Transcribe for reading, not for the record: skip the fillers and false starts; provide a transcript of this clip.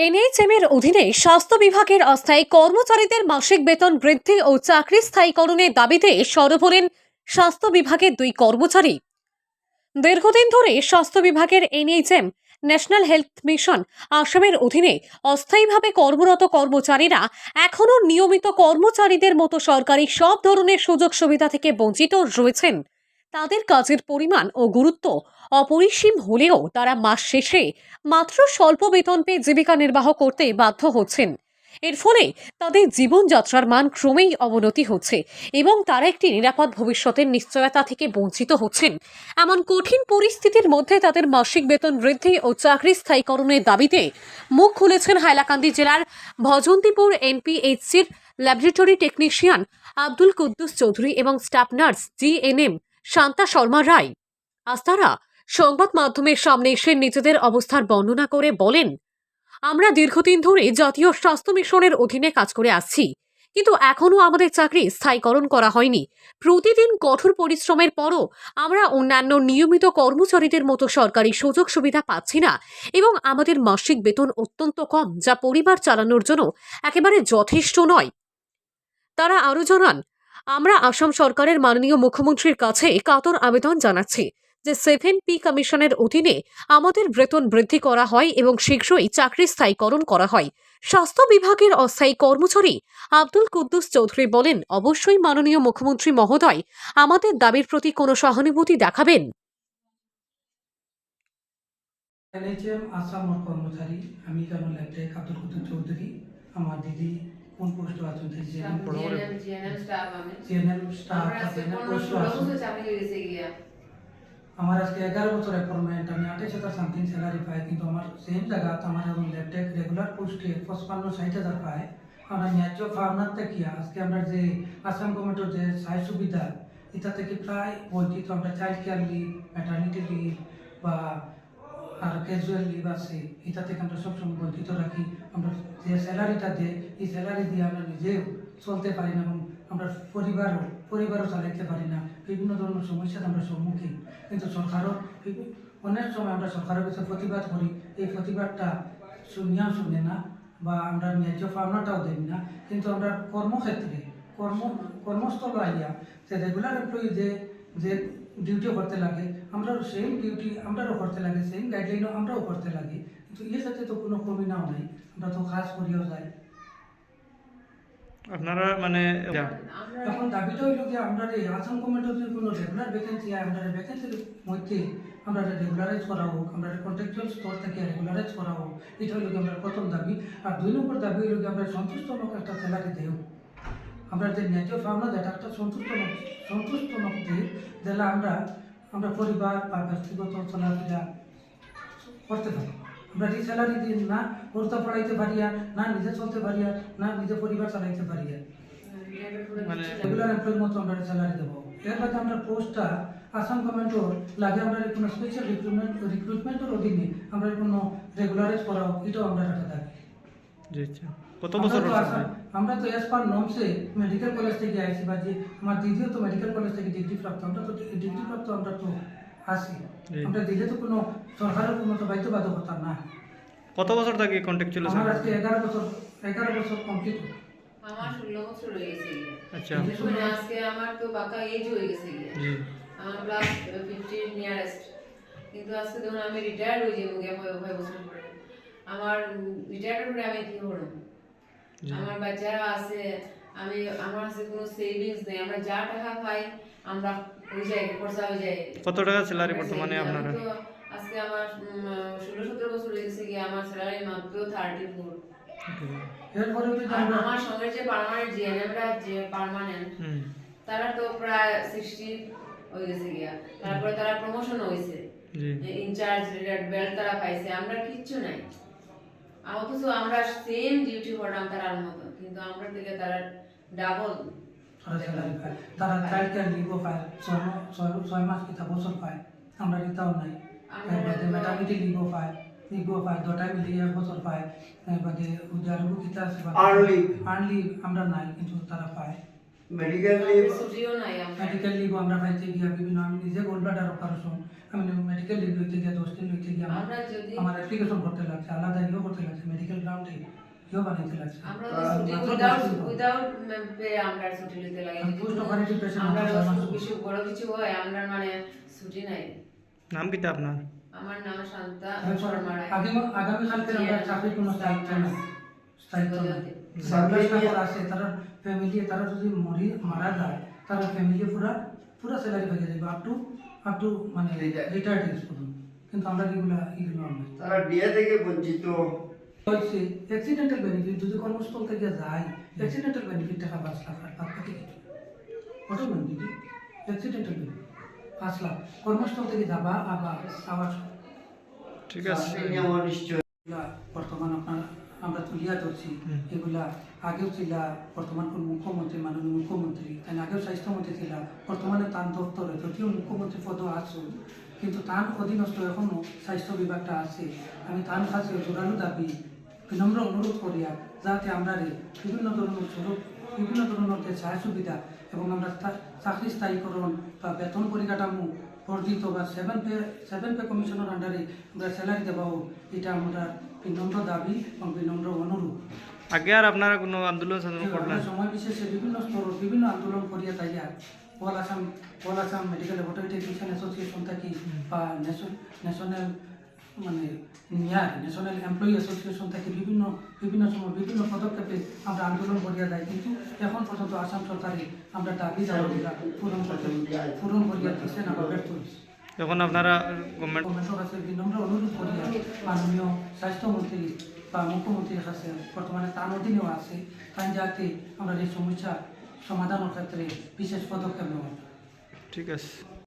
NHM এর অধীনে স্বাস্থ্য বিভাগের অস্থায়ী কর্মচারীদের মাসিক বেতন বৃদ্ধি ও চাকরি স্থায়ীকরণের দাবিতে সরব হলেন স্বাস্থ্য বিভাগের দুই কর্মচারী। দীর্ঘদিন ধরে স্বাস্থ্য বিভাগের এনএইচএম ন্যাশনাল হেলথ মিশন আসামের অধীনে অস্থায়ীভাবে কর্মরত কর্মচারীরা এখনও নিয়মিত কর্মচারীদের মতো সরকারি সব ধরনের সুযোগ সুবিধা থেকে বঞ্চিত রয়েছেন। তাদের কাজের পরিমাণ ও গুরুত্ব অপরিসীম হলেও তারা মাস শেষে মাত্র স্বল্প বেতন পেয়ে জীবিকা নির্বাহ করতে বাধ্য হচ্ছেন। এর ফলে তাদের জীবনযাত্রার মান ক্রমেই অবনতি হচ্ছে এবং তারা একটি নিরাপদ ভবিষ্যতের নিশ্চয়তা থেকে বঞ্চিত হচ্ছেন। এমন কঠিন পরিস্থিতির মধ্যে তাদের মাসিক বেতন বৃদ্ধি ও চাকরি স্থায়ীকরণের দাবিতে মুখ খুলেছেন হাইলাকান্দি জেলার ভজন্তিপুর এনপিএইচসির ল্যাবরেটরি টেকনিশিয়ান আব্দুল কুদ্দুস চৌধুরী এবং staff nurse GNM Shanta Sharma Roy. আজ তারা সংবাদ মাধ্যমের সামনে এসে নিজেদের অবস্থার বর্ণনা করে বলেন, আমরা দীর্ঘদিন ধরে জাতীয় স্বাস্থ্য মিশনের অধীনে কাজ করে আসছি, কিন্তু এখনো আমাদের চাকরি স্থায়ীকরণ করা হয়নি। প্রতিদিন কঠোর পরিশ্রমের পরও আমরা অন্যান্য নিয়মিত কর্মচারীদের মতো সরকারি সুযোগ সুবিধা পাচ্ছি না এবং আমাদের মাসিক বেতন অত্যন্ত কম, যা পরিবার চালানোর জন্য একেবারে যথেষ্ট নয়। তারা আরও জানান, আমরা আসাম সরকারের মাননীয় মুখ্যমন্ত্রীর কাছে কাতর আবেদন জানাচ্ছি যে 7P কমিশনের অধীনে আমাদের বেতন বৃদ্ধি করা হয় এবং শীঘ্রই চাকরি স্থায়ীকরণ করা হয়। স্বাস্থ্য বিভাগের অস্থায়ী কর্মচারী আব্দুল কুদ্দুস চৌধুরী বলেন, অবশ্যই মাননীয় মুখ্যমন্ত্রী মহোদয় আমাদের দাবির প্রতি কোনো সহানুভূতি দেখাবেন। এনএইচএম আসামৰ কৰ্মচাৰী আমি কেৱল লেফটেক আব্দুল কুদ্দুস চৌধুরী আমার দিদি কোন পোস্ট আছেন জিএনএম স্টাফ পোস্ট আছেন আমার আজকে 11 বছর অ্যাপয়েন্টমেন্ট আমি 28,000 সামথিং স্যালারি পাই কিন্তু আমার সেম জায়গা আমার এখন লেফটেক রেগুলার পোস্টে 55-60,000 পায়। আমরা ন্যায্য পাওনার থেকে আজকে আমরা যে আসাম গভর্নমেন্টের যে সাহায্য সুবিধা এটা থেকে প্রায় বঞ্চিত। আমরা child care leave, maternity leave বা আর ক্যাজুয়াল লিভ আছে, এটা থেকে আমরা সবসময় বঞ্চিত রাখি। আমরা যে স্যালারিটা দেয় এই স্যালারি দিয়ে আমরা নিজেও চলতে পারি না এবং আমরা পরিবারও চালাইতে পারি না। বিভিন্ন ধরনের সমস্যার আমরা সম্মুখীন, কিন্তু সরকারও অনেক সময় আমরা সরকারের কাছে প্রতিবাদ করি, এই প্রতিবাদটা শুনে না বা আমরা ন্যায্য পাওনাটাও দেই না। কিন্তু আমরা কর্মক্ষেত্রে কর্মস্থল আইয়া যে রেগুলার এমপ্লয়ি যে ডিউটিও করতে লাগে আমরাও সেম ডিউটি আমরাও করতে লাগে, সেম গাইডলাইনও আমরাও করতে লাগে, কিন্তু এর সাথে তো কোনো কমিনাও নাই, আমরা তো কাজ করিও যাই। আপনারা মানে এখন দাবিটা হইল যে আমরা এই আসাম গভর্নমেন্টের যদি কোনো রেগুলার ভ্যাকেন্সি হয় আমরা ভ্যাকেন্সির মধ্যে আমরা রেগুলারাইজ করা হোক, আমরা কন্ট্রাকচুয়াল স্তর থেকে রেগুলারাইজ করা হোক, এটা হইল আমরা প্রথম দাবি। আর 2 নম্বর দাবি হইল আমরা সন্তুষ্টজনক একটা স্যালারি দেও, আমরা যে ন্যায্য পাওনা যেটা একটা সন্তুষ্টজনক দিই, যেটা আমরা পরিবার বা ব্যক্তিগত চলাফেরা করতে পারি। আমরা এই স্যালারি দিয়ে না পড়তে পড়াইতে পারিয়া, না নিজে চলতে পারিয়া, না নিজে পরিবার চালাইতে পারিয়া, মানে রেগুলার এমপ্লয়ির মতো আমরা স্যালারি দেবো। এর বাদে আমরা পোস্টটা আসাম গভর্নমেন্টর লাগে আমরা কোনো স্পেশাল রিক্রুটমেন্টের অধীনে আমরা কোনো রেগুলারাইজ করা হোক, এটাও আমরা একটা দাবি। কত বছর আমরা তো এস পার নর্মসে মেডিকেল কলেজ থেকে আইছি, বা যে আমার দিদিও তো মেডিকেল কলেজ থেকে ডিগ্রি প্রাপ্ত, আমরা তো ডিগ্রি প্রাপ্ত আমরা তো আসি, আমরা দিলে তো কোনো সরকারের কোনো তো বাধ্যবাধকতা না। কত বছর থেকে কন্ট্যাক্ট ছিল? আমার আজকে 11 বছর কমপ্লিট। আমার 16 বছর হয়ে গেছে। আচ্ছা, আজকে আমার তো বাকা এজ হয়ে গেছে, আমার প্লাস 15 নিয়ারেস্ট, কিন্তু আজকে যখন আমি রিটায়ার্ড হয়ে যাবো 5 বছর পরে, আমার রিটায়ার্ড পরে আমি কি করব? আমার বাচ্চারা আছে, আমার কাছে কোনো সেভিংস নেই, আমরা যা টাকা পাই আমরা ওই জায়গায় খরচা হয়ে যায়। কত টাকা স্যালারি বর্তমানে আপনারা? আজকে আমার 16-17 বছর হয়ে গেছে, আমার স্যালারি মাত্র 34। আমার সঙ্গে যে পার্মানেন্ট জিএনএমরা যে পার্মানেন্ট তারা তো প্রায় 60 হয়ে গেছে গিয়া, তারপরে তারা প্রমোশন হয়েছে, ইনচার্জ বেল্ট তারা পাইছে, আমরা কিচ্ছু নাই। অথচ আমরা সেম ডিউটি করলাম তারার মতো, কিন্তু আমরা থেকে তারা ডাবল স্যালারি পায়। তারা চাইল্ড কেয়ার লিভও পায়, 6 মাস কিতা বছর পায়, আমরা এটাও নাই। এর বাদে ম্যাটার্নিটি লিভও পায়, দুটাই মিলিয়ে 1 বছর পায়। এর বাদে যার কিতা আছে আর্লি আমরা নাই, কিন্তু তারা পায়। মেডিকেল লিভ ছুটিও নাই আমরা মেডিকেল লিভ আমরা পাইতে গিয়া বিভিন্ন আমি নিজে গোল্ড ব্লাডার অপারেশন আমি মেডিকেল লিভ লইতে গিয়া 10 দিন লইতে গিয়া আমরা যদি আমার অ্যাপ্লিকেশন করতে লাগছে আলাদা ইয়েও করতে লাগছে মেডিকেল গ্রাউন্ডে ইয়েও বানাইতে লাগছে আমরা ছুটি উইদাউট পে আমরা ছুটি নিতে লাগে আমি পোস্ট অপারেটিভ পেশেন্ট আমরা আমার কিছু বড় কিছু হয় আমরা মানে ছুটি নাই নাম কিটা আপনার? আমার নাম শান্তা আগামী শর্মা আগামীকালকে আমরা চাকরি কোনো স্থায়িত্ব নেই স্থায়িত্ব নেই আছে তারা ফ্যামিলি তারা যদি মারা যায় তারা ফ্যামিলি পুরা স্যালারি পেয়ে যাবে আপ টু মানে রিটায়ার্ড এজ পর্যন্ত কিন্তু আমরা এগুলো আমরা তারা ডিএ থেকে বঞ্চিত। হচ্ছে অ্যাক্সিডেন্টাল বেনিফিট যদি কর্মস্থল থেকে যায় অ্যাক্সিডেন্টাল বেনিফিট টাকা 5 লাখ আর 5 লাখ কত বেনিফিট অ্যাক্সিডেন্টাল বেনিফিট 5 লাখ কর্মস্থল থেকে যাবা আবার ঠিক আছে। চাকরি নেওয়া নিশ্চয়। এগুলা বর্তমান আমরা তুলিয়া ধরছি এগুলা আগেও ছিল বর্তমান কোন মুখ্যমন্ত্রী মাননীয় মুখ্যমন্ত্রী তাই আগেও স্বাস্থ্যমন্ত্রী ছিল বর্তমানে তার দপ্তরে যদিও মুখ্যমন্ত্রী পদ আছে কিন্তু তার অধীনস্থ এখনো স্বাস্থ্য বিভাগটা আছে আমি তার কাছে জোরালো দাবি বিনম্র অনুরোধ করিয়া যাতে আমরা বিভিন্ন ধরনের সুযোগ বিভিন্ন ধরনের যে সহায় সুবিধা এবং আমরা চাকরি স্থায়ীকরণ বা বেতন পরিকাঠামো বর্ধিত বা 7 পে কমিশনের আন্ডারে আমরা স্যালারি দেওয়াও এটা আমরা বিনম্র দাবি এবং বিনম্র অনুরোধ আগে আর আপনারা কোনো আন্দোলন করলেন? আমরা সময় বিশেষে বিভিন্ন স্তর বিভিন্ন আন্দোলন করিয়া তাইয়া all Assam medical laboratory technician association থাকি বা ন্যাশনাল মানে ন্যাশনাল এমপ্লয়ি অ্যাসোসিয়েশন থেকে বিভিন্ন সময় বিভিন্ন পদক্ষেপে আমরা আন্দোলন করিয়া যাই কিন্তু এখন পর্যন্ত আসাম সরকারে আমরা দাবি দাওয়া পূরণ করিয়া দিচ্ছে না বা ব্যর্থ হয়েছে। এখন আপনারা গভর্নমেন্ট গভর্নমেন্টের কাছে বিনম্র অনুরোধ করিয়া মাননীয় স্বাস্থ্যমন্ত্রী বা মুখ্যমন্ত্রীর কাছে বর্তমানে তার অধীনেও আছে তাই যাতে আমরা এই সমস্যা সমাধানের ক্ষেত্রে বিশেষ পদক্ষেপ নেওয়া ঠিক আছে।